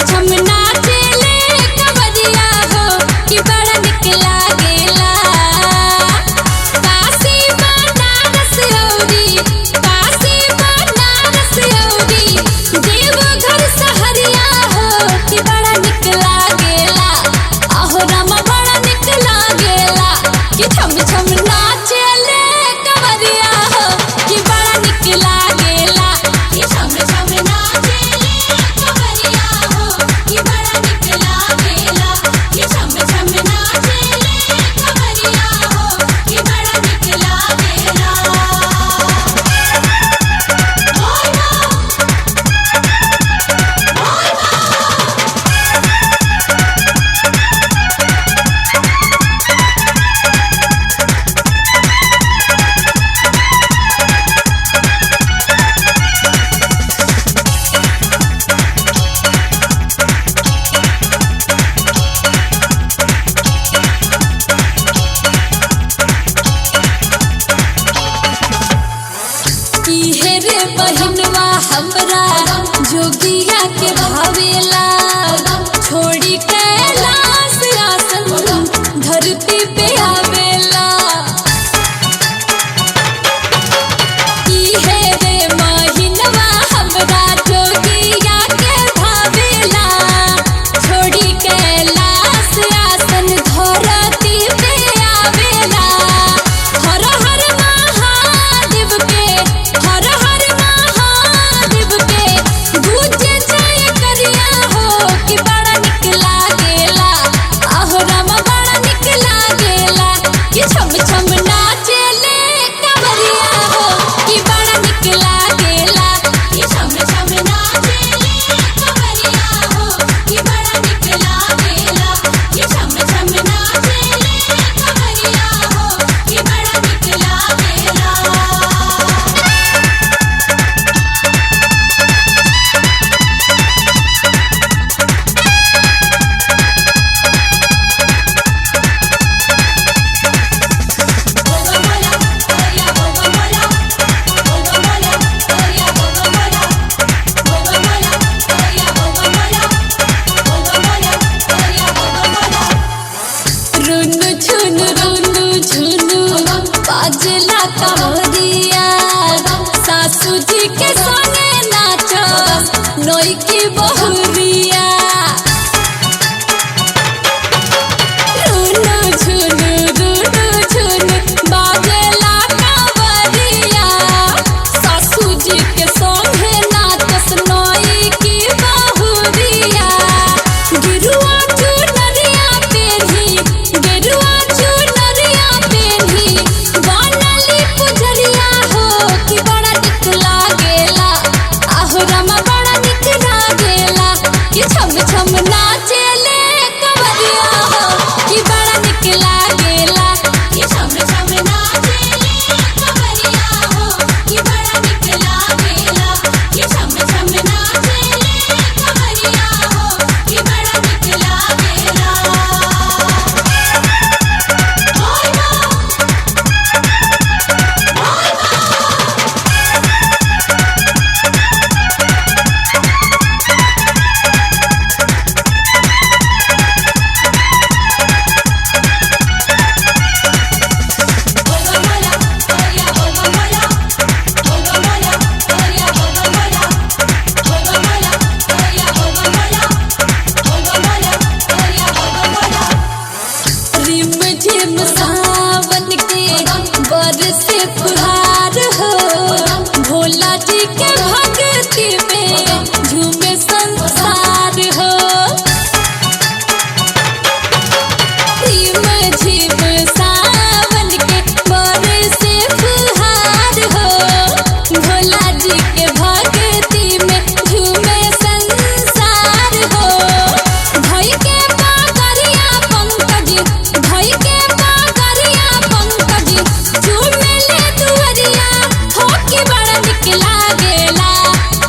छम नाचेले कवरिया हो कि बड़ा निक लागेला। काशी बनारस औरी देवघर सहरिया हो कि बड़ा निक लागेला। आहो रामा बड़ा निक लागेला कि छम छम नाचेले कवरिया हो कि बड़ा निक लागेला। कि छम छम नाचेले कवरिया हो कि बड़ा निक लागेला। कि छम छम नाचेले कवरिया हो कि बड़ा निक लागेला। रे बहनवा हमरा जोगिया के भावेला। छोड़ी कैलाश आसन धरती पे आवेला। रे बहनवा हमरा जोगिया के भावेला। छोड़ी कैलाश आसन धरती पे आवेला। हर हर महादेव के हर हर महादेव के गुजे जय करिया हो कि बड़ा निक लागेला। आहो रामा बड़ा निक लागेला कि छम छम नाचेले कवरिया हो कि बड़ा निक लागेला। कि छम छम नाचेले कवरिया हो कि बड़ा निक लागेला। कि छम छम नाचेले कवरिया हो कि बड़ा निक लागेला। रुनु झुनु बाजला कवरिया। सासू जी के संगे नाचो नोई की बहुरिया। रुनु झुनु बाजला कवरिया। सासू जी के संगे नाचस नोई की बहुरिया। गिरुआ चुनरिया पेन्ही बनली पुजरिया हो कि बड़ा निक लागेला। आहो रामा बड़ा निक लागेला कि छम छम नाचेले कवरिया हो कि बड़ा निक लागेला। कि छम छम नाचेले कवरिया हो कि बड़ा निक लागेला। कि छम छम नाचेले कवरिया हो कि बड़ा निक लागेला। रिम झिम सावन के बरसे फुहार हो। भोला जी के भक्ति में झूमे संसार हो। रिम झिम सावन के बरसे फुहार हो। भोला जी के भक्ति में झूमे संसार हो। भई के पागरिया पंकज झूमेले दुवरिया हो कि बड़ा निक लागेला।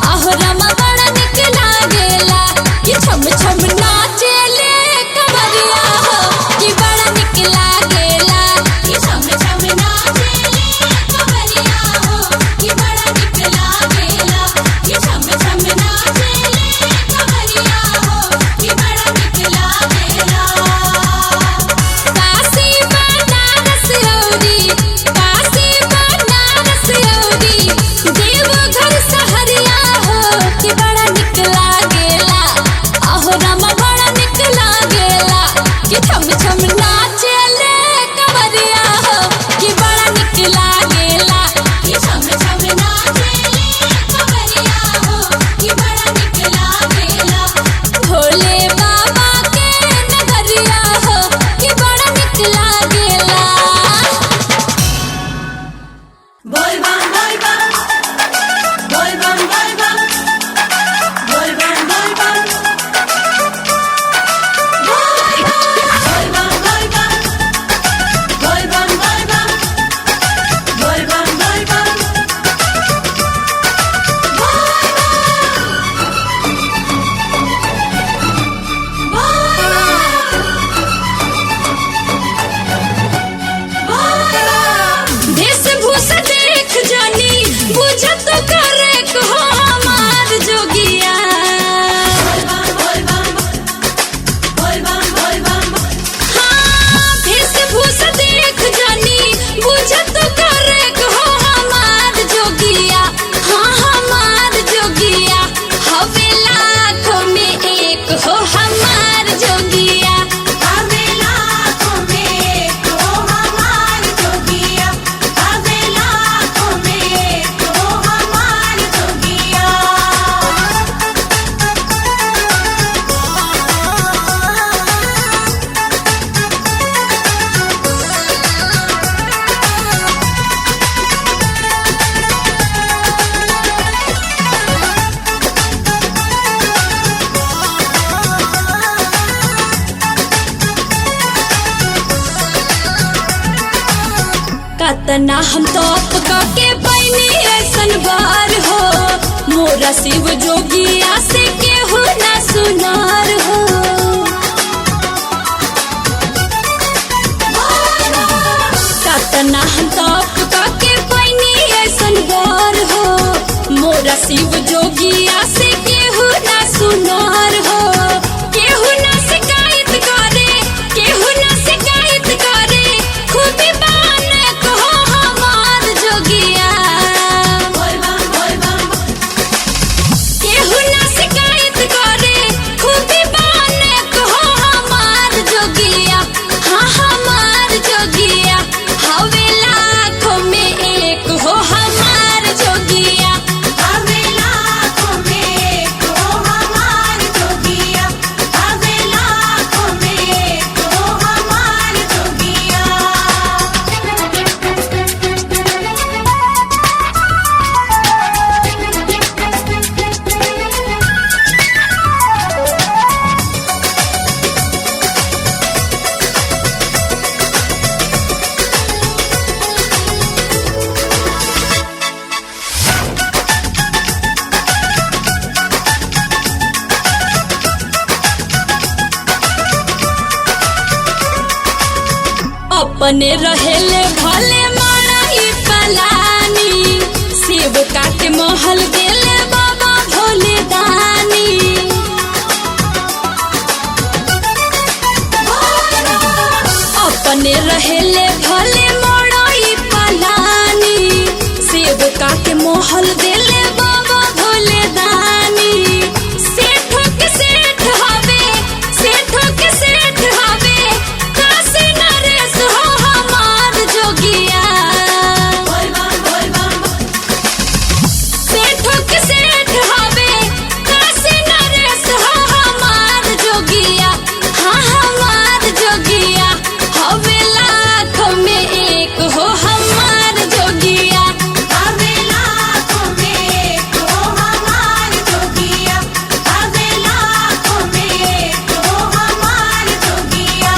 आहो रामा बड़ा निक लागेला कि छम छम नाचेले कवरिया हो कि बड़ा निक लागेला। कि छम छम नाचेले कवरिया हो कि बड़ा निक लागेला। कि छम छम नाचेले कवरिया हो कतना हम तप के पैनी ऐसन बार हो, मोरा शिव जोगिया से केहू ना सुनार हो। कतना हम तप के पैनी ऐसन बार हो, मोरा शिव जोगिया से केहू ना सुनार हो। केहू ना शिकायत करे, केहू ना शिकायत करे, खूबी बान कहो हमार जोगिया। केहू ना शिकायत करे, खूबी बान कहो हमार जोगिया। हाँ हमार जोगिया, हवे लाखों में एक हो हमार जोगिया। हवे लाखों में एक हो हमार जोगिया, हवे लाखों में एक हो हमार जोगिया। अपने रहेले भले मड़ई पलानी, शिव काटे महल गेले बाबा भोले दानी। अपने रहेले भले मड़ई पलानी, शिव काटे महल गेले बाबा भोले दानी। सेठो के सेठ हवे, सेठो के सेठ हवे, काशी नरेश हो हमार जोगिया। सेठो के सेठ हवे, काशी नरेश हो हमार जोगिया। हाँ हमार जोगिया, हवे लाखों में एक हो हमार जोगिया। हवे लाखों में एक हो हमार जोगिया, हवे लाखों में एक हो हमार जोगिया।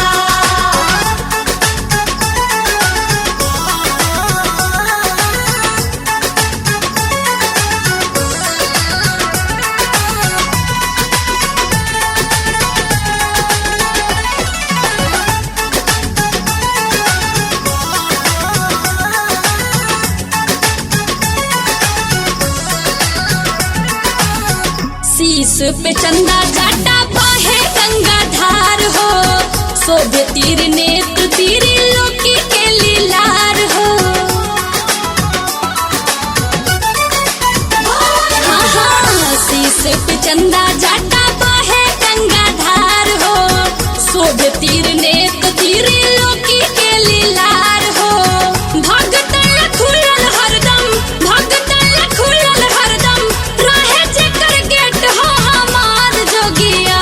शीश पे चंदा जाटा बाहे गंगा धार हो, शोभे तीर नेत्र तीर लोकी के लीलार हो। हाँ हाँ शीश पे चंदा जाटा बाहे गंगा धार हो, शोभे तीर नेत्र तीर लोकी के लीलार हो। भगतन खुलल हरदम, भगतन खुलल हरदम, रहे जेकर गेट हो हमार जोगिया।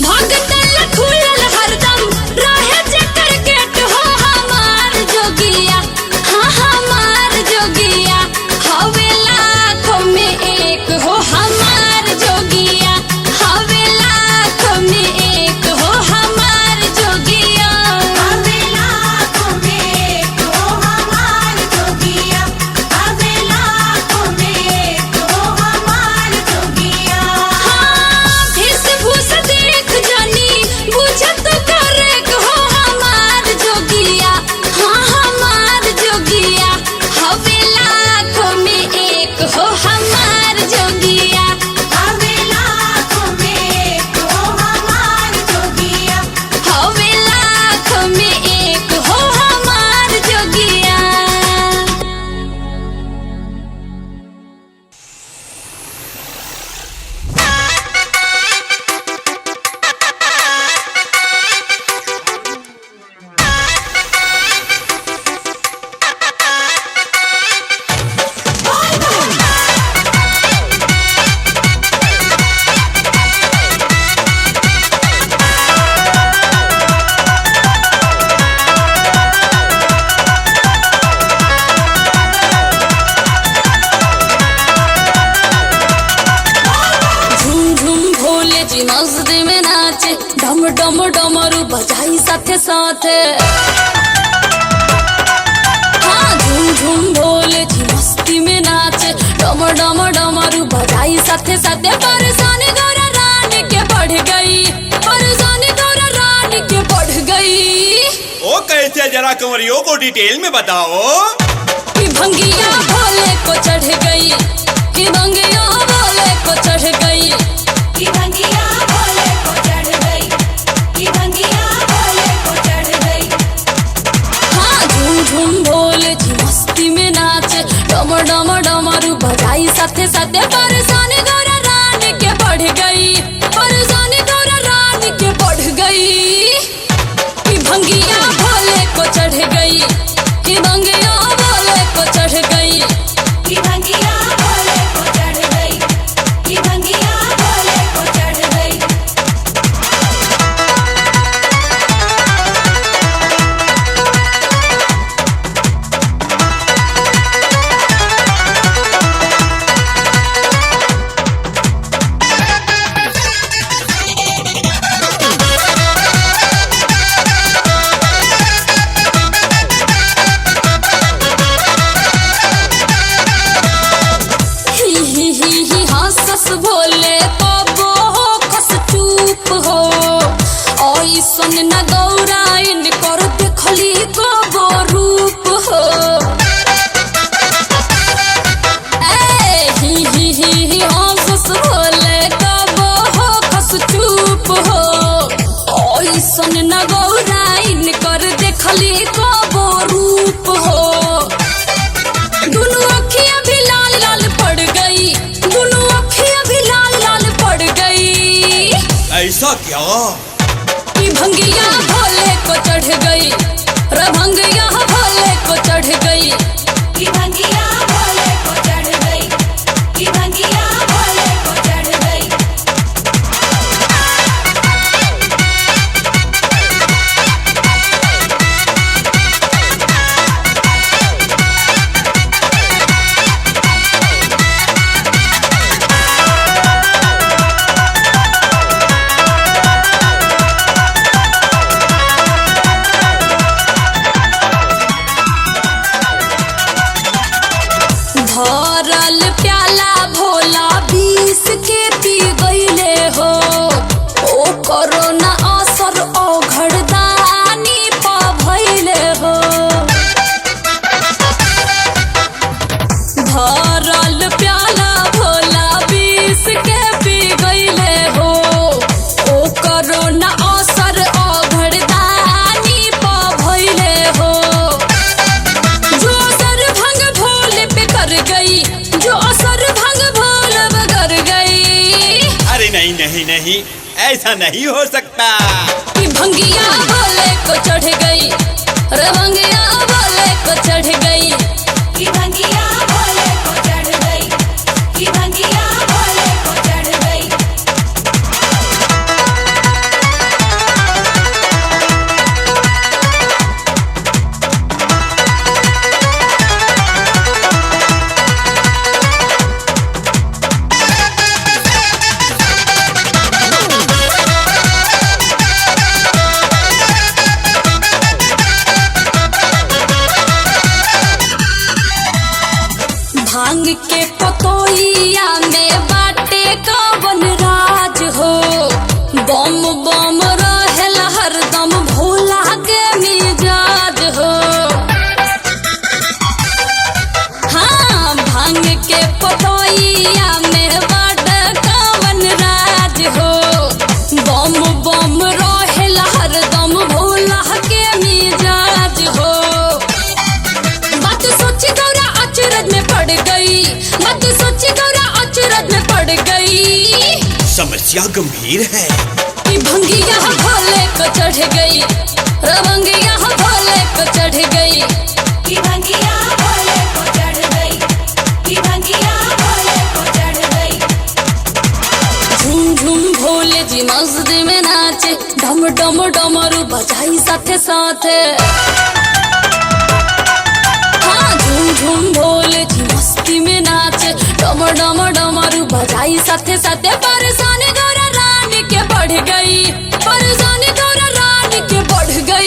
भगतन खुलल हरदम, साथे साथे। हाँ झूम झूम भोले जी मस्ती में नाचे, डम डम डमरू बजाई साथे साथे। परेशानी गौरा रानी के बढ़ गई, परेशानी गौरा रानी के बढ़ गई। ओ कैसे, जरा कंवरियों को डिटेल में बताओ। कि भंगिया भोले को चढ़ गई, कि भंगिया भोले को चढ़ गई, कि भंगिया भोले को चढ़ गई, कि भंगिया भोले को चढ़ गई। हाँ झूम झूम भोले जी मस्ती में नाचे, डम डम डमरू बजाई साथे साथे। परेशानी गौरा रानी के बढ़ गई, परेशानी गौरा रानी के बढ़ गई। कि भंगिया भोले को चढ़ गई, कि भंगिया भोले को चढ़ गई, कि भंगिया भोले को चढ़ गई, कि भंगिया भोले को चढ़ गई। ही हंसस भोले कबो हो खस चुप हो। ऐसन न गौराइन कर देखली कबो रूप हो। ही हंसस भोले कबो हो खस चुप हो। ऐसन न गौराइन कर देखली कबो रूप हो। दुनू अखियां भी लाल लाल पड़ गई, दुनू अखियां भी लाल लाल पड़ गई। ऐसा क्या? कि भंगिया भोले को चढ़ गई, रे भंगिया भोले को चढ़ गई, कि भंगिया भोले को चढ़ गई, कि भंगिया भोले को चढ़ गई। भरल प्याला भोला 20 के पी गईले हो। ओ कोरोना असर ओघड़दानी पा भइले हो। भरल प्याला भोला 20 के पी गईले हो। ओ कोरोना असर ओघड़दानी पा भइले हो। जो असर भंग भोले पे कर गई, जो असर भंग भोले पे कर गई। अरे नहीं नहीं नहीं, ऐसा नहीं हो सकता। कि भंगिया भोले को चढ़ गई, रे भंगिया भोले को चढ़ गई, कि भंगिया भोले को चढ़ गई, कि भंगिया भोले को चढ़ गई। भांग के पतोइया में बाटे कवन राज हो। बम बम रहेल हरदम भोला के मिजाज हो। हाँ भांग के पतोइया में बाटे कवन राज हो। बम बम रहेल हरदम भोला के मिजाज हो। बात सोची गौरा अचरज में पड़ गई, बात सोची गौरा अचरज में पड़ गई। समस्या गंभीर है। कि भंगिया भोले को चढ़ गई, रे भंगिया भोले को चढ़ गई, कि भंगिया भोले को चढ़ गई, कि भंगिया भोले को चढ़ गई। झूम झूम भोले जी मस्ती में नाचे, डम डम डमरू बजाई साथे साथे। हाँ झूम झूम भोले जी मस्ती में नाचे, डम डम डमरू बजाई साथे साथे। परेशानी गौरा रानी के बढ़ गई, परेशानी गौरा रानी के बढ़ गई।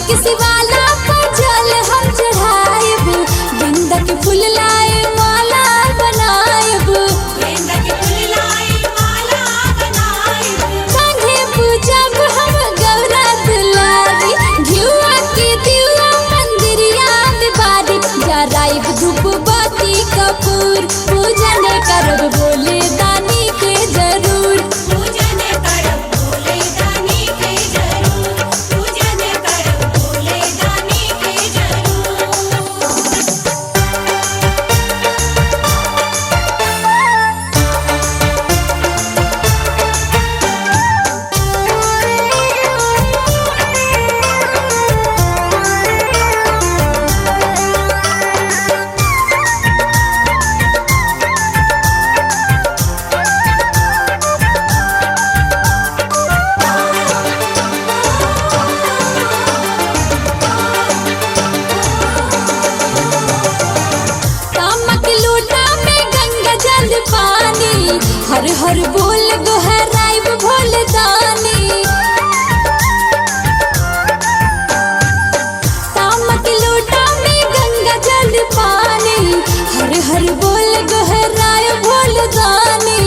के शिवाला पर जल हम चढ़ाएब, गेंदा के फूल लाए माला बनाएब, गेंदा के फूल लाई माला बनाएब। संगे पूजब हम गौरा दुलारी, घिउआ के दिउआ मंदिरिया दिवारी, जराइब धूप बत्ती कपूर, पूजन करब भोले दानी के जरूर। पूजन करब भोले दानी के जरूर, पूजन करब भोले दानी के जरूर। तामक लोटा में गंगा जल पानी, हर हर बोल गोहराइब भोले दानी। तामक लोटा में गंगा जल पानी, हर हर बोल गोहराइब भोले दानी।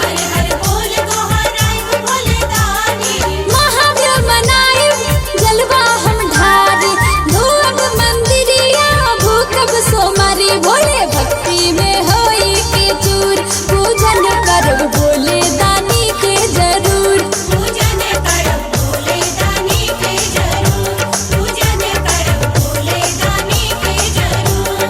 हर हर बोल गोहराइब भोले दानी। महादेव मनाइब जलवा हम ढारी, धोब मंदिरिया भूखब सोमारी, भोले भक्ति में होई के चूर, पूजन करब भोले दानी के जरूर। पूजन करब भोले दानी के जरूर, पूजन करब भोले दानी के जरूर।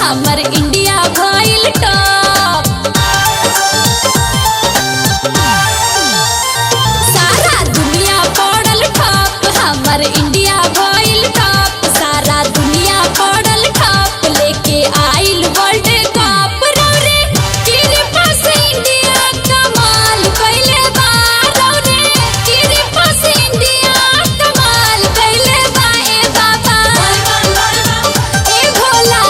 हमर इंडिया भइल टॉप। सारा दुनिया पड़ल ठप, हमर इंडिया भइल टॉप। सारा दुनिया पड़ल ठप, लेके आइल वर्ल्ड कप। रौरे कृपा से इंडिया कमाल कइले बा, रौरे कृपा से इंडिया कमाल कइले बा। ए बाबा ए भोला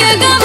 के गवा